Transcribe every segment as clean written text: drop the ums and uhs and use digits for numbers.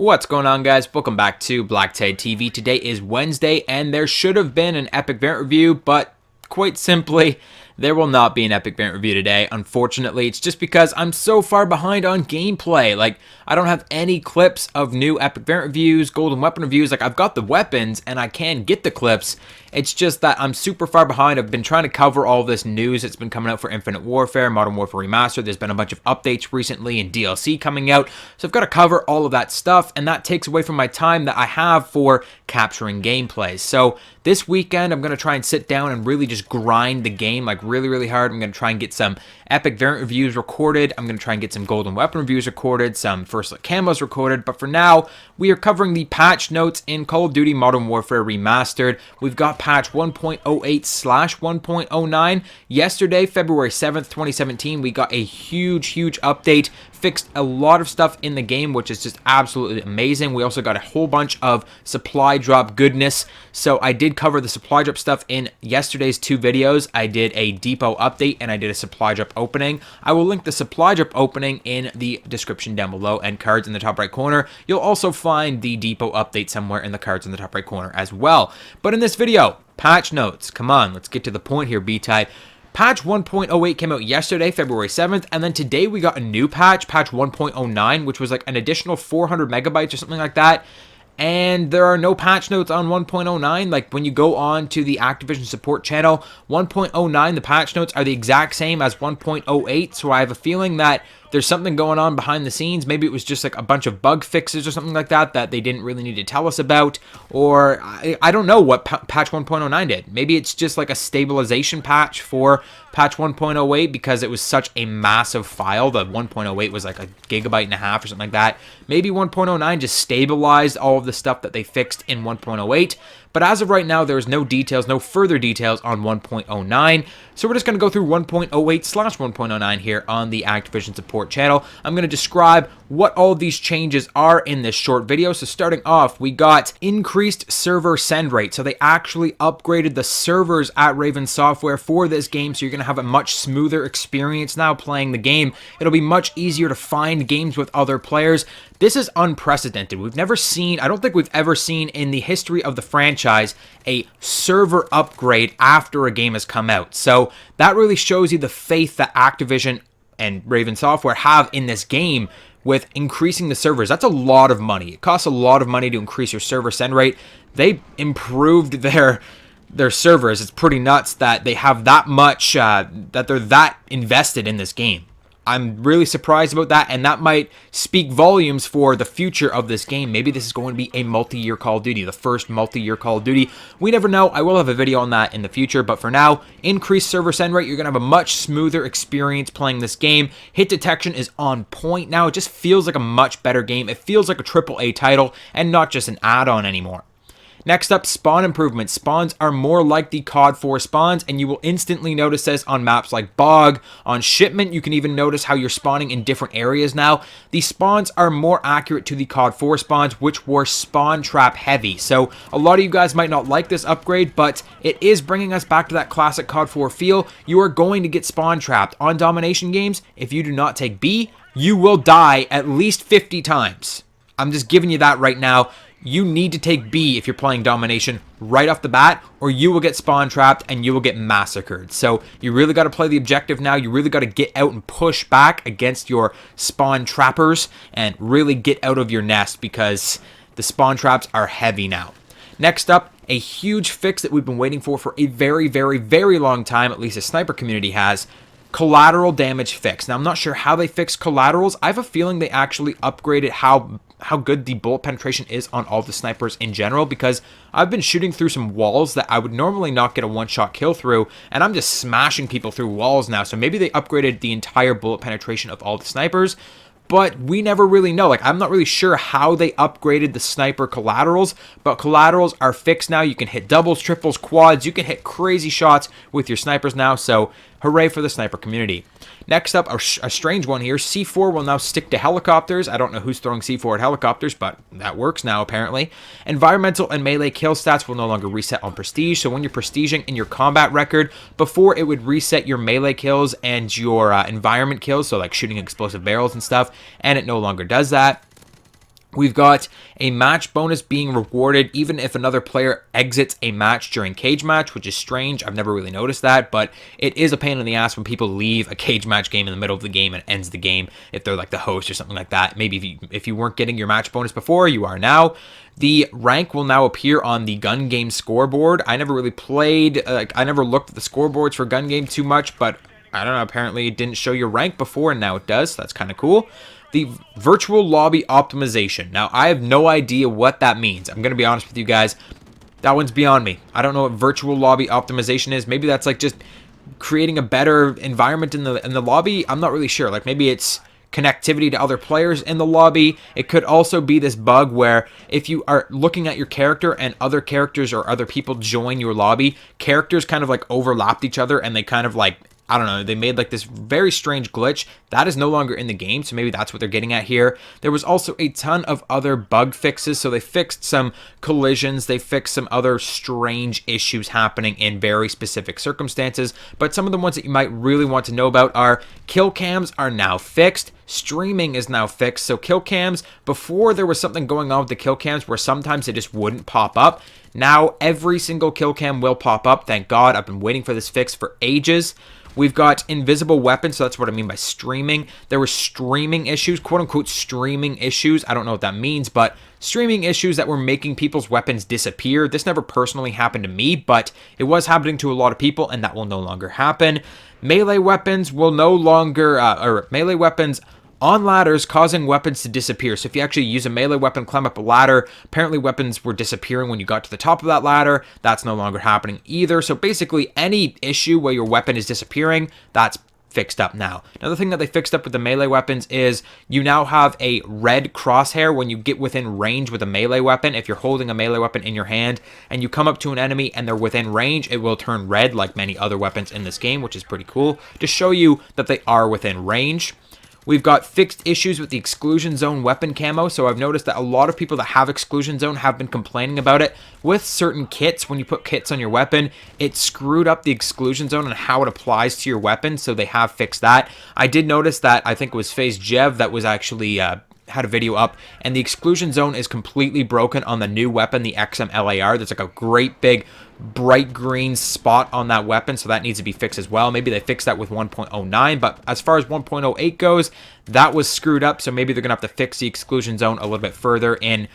What's going on, guys? Welcome back to BlackTideTV. Today is Wednesday, and there should have been an epic variant review, but quite simply, there will not be an epic variant review today. Unfortunately, it's just because I'm so far behind on gameplay. Like, I don't have any clips of new epic variant reviews, golden weapon reviews. Like, I've got the weapons, and I can get the clips. It's just that I'm super far behind. I've been trying to cover all this news that's been coming out for Infinite Warfare, Modern Warfare Remastered. There's been a bunch of updates recently and DLC coming out. So I've got to cover all of that stuff, and that takes away from my time that I have for capturing gameplays. So this weekend, I'm going to try and sit down and really just grind the game, like really hard. I'm going to try and get some epic variant reviews recorded. I'm going to try and get some golden weapon reviews recorded, some first look camos recorded. But for now, we are covering the patch notes in Call of Duty Modern Warfare Remastered. We've got patch 1.08/1.09. Yesterday, February 7th, 2017, we got a huge update. Fixed a lot of stuff in the game, which is just absolutely amazing. We also got a whole bunch of supply drop goodness. So I did cover the supply drop stuff in yesterday's two videos. I did a depot update and I did a supply drop opening. I will link the supply drop opening in the description down below and cards in the top right corner. You'll also find the depot update somewhere in the cards in the top right corner as well. But in this video, patch notes. Come on, let's get to the point here, B-Tide. Patch 1.08 came out yesterday, February 7th, and then today we got a new patch, patch 1.09, which was like an additional 400 megabytes or something like that. And there are no patch notes on 1.09. Like, when you go on to the Activision support channel, 1.09, the patch notes are the exact same as 1.08. So I have a feeling that there's something going on behind the scenes. Maybe it was just like a bunch of bug fixes or something like that that they didn't really need to tell us about. Or I don't know what patch 1.09 did. Maybe it's just like a stabilization patch for patch 1.08 because it was such a massive file. The 1.08 was like a gigabyte and a half or something like that. Maybe 1.09 just stabilized all of the stuff that they fixed in 1.08. But as of right now, there is no details, no further details on 1.09. So we're just going to go through 1.08/1.09 here on the Activision support channel. I'm going to describe what all of these changes are in this short video. So starting off, we got increased server send rate. So they actually upgraded the servers at Raven Software for this game. So you're going to have a much smoother experience now playing the game. It'll be much easier to find games with other players. This is unprecedented. We've never seen, I don't think we've ever seen in the history of the franchise, a server upgrade after a game has come out. So that really shows you the faith that Activision and Raven Software have in this game with increasing the servers. That's a lot of money. It costs a lot of money to increase your server send rate. They improved their servers. It's pretty nuts that they have that much, that they're that invested in this game. I'm really surprised about that, and that might speak volumes for the future of this game. Maybe this is going to be a multi-year Call of Duty, the first multi-year Call of Duty. We never know. I will have a video on that in the future, but for now, increased server send rate. You're going to have a much smoother experience playing this game. Hit detection is on point now. It just feels like a much better game. It feels like a AAA title and not just an add-on anymore. Next up, spawn improvements. Spawns are more like the CoD4 Spawns, and you will instantly notice this on maps like Bog. On Shipment, you can even notice how you're spawning in different areas now. The spawns are more accurate to the CoD4 Spawns, which were spawn trap heavy. So a lot of you guys might not like this upgrade, but it is bringing us back to that classic CoD4 feel. You are going to get spawn trapped. On domination games, if you do not take B, you will die at least 50 times. I'm just giving you that right now. You need to take B if you're playing domination right off the bat, or you will get spawn trapped and you will get massacred. So you really got to play the objective now. You really got to get out and push back against your spawn trappers and really get out of your nest because the spawn traps are heavy now. Next up, a huge fix that we've been waiting for a very long time, at least the sniper community has. Collateral damage fix. Now, I'm not sure how they fixed collaterals. I have a feeling they actually upgraded how good the bullet penetration is on all the snipers in general, because I've been shooting through some walls that I would normally not get a one-shot kill through, and I'm just smashing people through walls now. So maybe they upgraded the entire bullet penetration of all the snipers, but we never really know. Like, I'm not really sure how they upgraded the sniper collaterals, but collaterals are fixed now. You can hit doubles, triples, quads. You can hit crazy shots with your snipers now, so hooray for the sniper community. Next up, a strange one here. C4 will now stick to helicopters. I don't know who's throwing C4 at helicopters, but that works now, apparently. Environmental and melee kill stats will no longer reset on prestige. So when you're prestiging in your combat record, before it would reset your melee kills and your environment kills, so like shooting explosive barrels and stuff, and it no longer does that. We've got a match bonus being rewarded even if another player exits a match during cage match, which is strange. I've never really noticed that, but it is a pain in the ass when people leave a cage match game in the middle of the game and ends the game if they're like the host or something like that. Maybe if you weren't getting your match bonus before, you are now. The rank will now appear on the gun game scoreboard. I never really played, I never looked at the scoreboards for gun game too much, but I don't know, apparently it didn't show your rank before and now it does, so that's kind of cool. The virtual lobby optimization. Now, I have no idea what that means. I'm going to be honest with you guys. That one's beyond me. I don't know what virtual lobby optimization is. Maybe that's like just creating a better environment in the lobby. I'm not really sure. Like maybe it's connectivity to other players in the lobby. It could also be this bug where if you are looking at your character and other characters or other people join your lobby, characters kind of like overlapped each other and they kind of like, I don't know, they made like this very strange glitch. That is no longer in the game, so maybe that's what they're getting at here. There was also a ton of other bug fixes, so they fixed some collisions, they fixed some other strange issues happening in very specific circumstances, but some of the ones that you might really want to know about are kill cams are now fixed, streaming is now fixed, so kill cams, before there was something going on with the kill cams where sometimes they just wouldn't pop up. Now every single kill cam will pop up, thank God. I've been waiting for this fix for ages. We've got invisible weapons, so that's what I mean by streaming. There were streaming issues, quote-unquote streaming issues. I don't know what that means, but streaming issues that were making people's weapons disappear. This never personally happened to me, but it was happening to a lot of people, and that will no longer happen. Melee weapons will no longer, melee weapons on ladders causing weapons to disappear. So if you actually use a melee weapon, climb up a ladder, apparently weapons were disappearing when you got to the top of that ladder. That's no longer happening either. So basically any issue where your weapon is disappearing, that's fixed up now. Another thing that they fixed up with the melee weapons is you now have a red crosshair when you get within range with a melee weapon. If you're holding a melee weapon in your hand and you come up to an enemy and they're within range, it will turn red like many other weapons in this game, which is pretty cool to show you that they are within range. We've got fixed issues with the exclusion zone weapon camo, so I've noticed that a lot of people that have exclusion zone have been complaining about it. With certain kits, when you put kits on your weapon, it screwed up the exclusion zone and how it applies to your weapon, so they have fixed that. I did notice that, I think it was FaZe Jev that was actually had a video up, and the exclusion zone is completely broken on the new weapon, the XM-LAR. There's like a great big bright green spot on that weapon, so that needs to be fixed as well. Maybe they fixed that with 1.09, but as far as 1.08 goes, that was screwed up, so maybe they're gonna have to fix the exclusion zone a little bit further in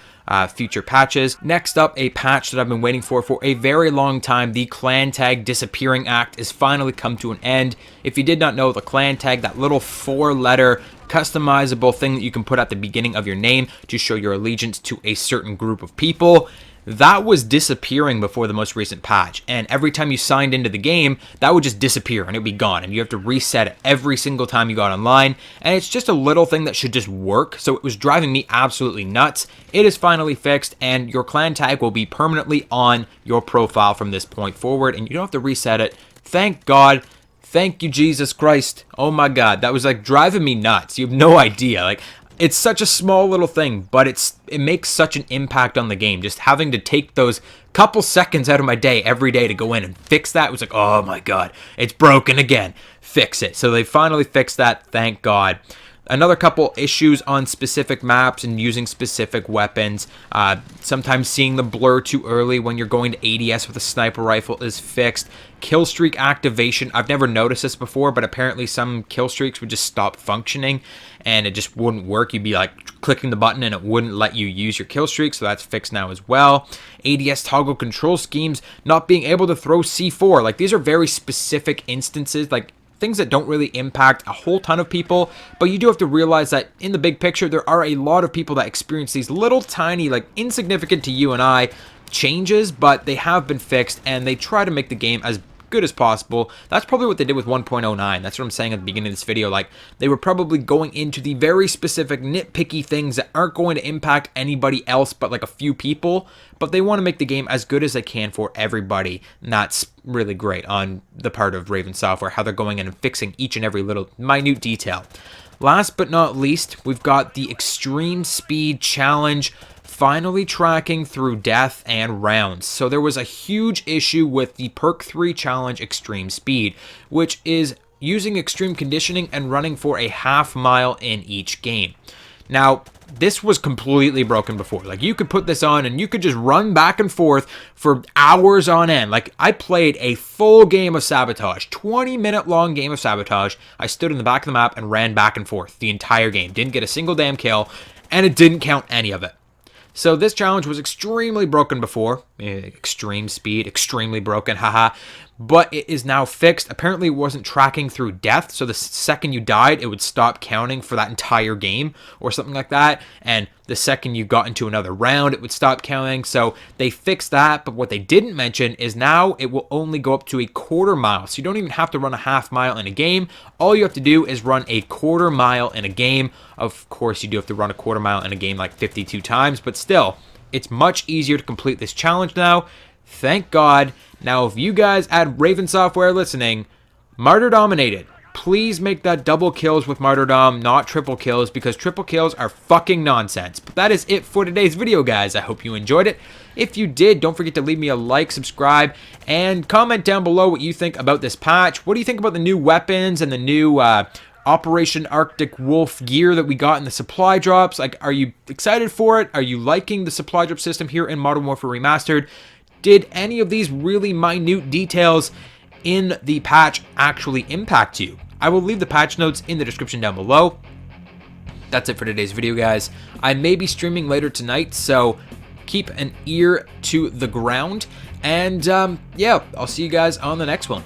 future patches. Next up, a patch that I've been waiting for a very long time. The clan tag disappearing act is finally come to an end. If you did not know, the clan tag, that little 4-letter customizable thing that you can put at the beginning of your name to show your allegiance to a certain group of people, that was disappearing before the most recent patch, and every time you signed into the game, that would just disappear and it would be gone, and you have to reset it every single time you got online, and it's just a little thing that should just work, so it was driving me absolutely nuts. It is finally fixed, and your clan tag will be permanently on your profile from this point forward, and you don't have to reset it. Thank God. Thank you, Jesus Christ. Oh my God, that was like driving me nuts. You have no idea. Like, it's such a small little thing, but it makes such an impact on the game. Just having to take those couple seconds out of my day every day to go in and fix that was like, oh my God, it's broken again. Fix it. So they finally fixed that, thank God. Another couple issues on specific maps and using specific weapons. Sometimes seeing the blur too early when you're going to ADS with a sniper rifle is fixed. Kill streak activation. I've never noticed this before, but apparently some kill streaks would just stop functioning and it just wouldn't work. You'd be like clicking the button and it wouldn't let you use your kill streak, so that's fixed now as well. ADS toggle control schemes, not being able to throw C4. Like, these are very specific instances, like things that don't really impact a whole ton of people, but you do have to realize that in the big picture, there are a lot of people that experience these little tiny, like insignificant to you and I, changes, but they have been fixed and they try to make the game as good as possible. That's probably what they did with 1.09. That's what I'm saying at the beginning of this video. Like, they were probably going into the very specific nitpicky things that aren't going to impact anybody else but like a few people, but they want to make the game as good as they can for everybody, and that's really great on the part of Raven Software, how they're going in and fixing each and every little minute detail. Last but not least, we've got the Extreme Speed Challenge finally tracking through death and rounds. So there was a huge issue with the Perk 3 Challenge Extreme Speed, which is using extreme conditioning and running for a half mile in each game. Now, this was completely broken before. Like, you could put this on and you could just run back and forth for hours on end. Like, I played a full game of Sabotage, 20-minute long game of Sabotage. I stood in the back of the map and ran back and forth the entire game. Didn't get a single damn kill, and it didn't count any of it. So this challenge was extremely broken before. Extreme speed, extremely broken, haha. But it is now fixed. Apparently it wasn't tracking through death, so the second you died, it would stop counting for that entire game or something like that. And the second you got into another round, it would stop counting. So they fixed that, but what they didn't mention is now it will only go up to a quarter mile. So you don't even have to run a half mile in a game. All you have to do is run a quarter mile in a game. Of course, you do have to run a quarter mile in a game like 52 times, but still, it's much easier to complete this challenge now. Thank God. Now, if you guys at Raven Software listening, Martyr dominated, please make that double kills with Martyrdom, not triple kills, because triple kills are fucking nonsense. But that is it for today's video, guys. I hope you enjoyed it. If you did, don't forget to leave me a like, subscribe, and comment down below what you think about this patch. What do you think about the new weapons and the new Operation Arctic Wolf gear that we got in the supply drops? Like, are you excited for it? Are you liking the supply drop system here in Modern Warfare Remastered? Did any of these really minute details in the patch actually impact you? I will leave the patch notes in the description down below. That's it for today's video, guys. I may be streaming later tonight, so keep an ear to the ground. And yeah, I'll see you guys on the next one.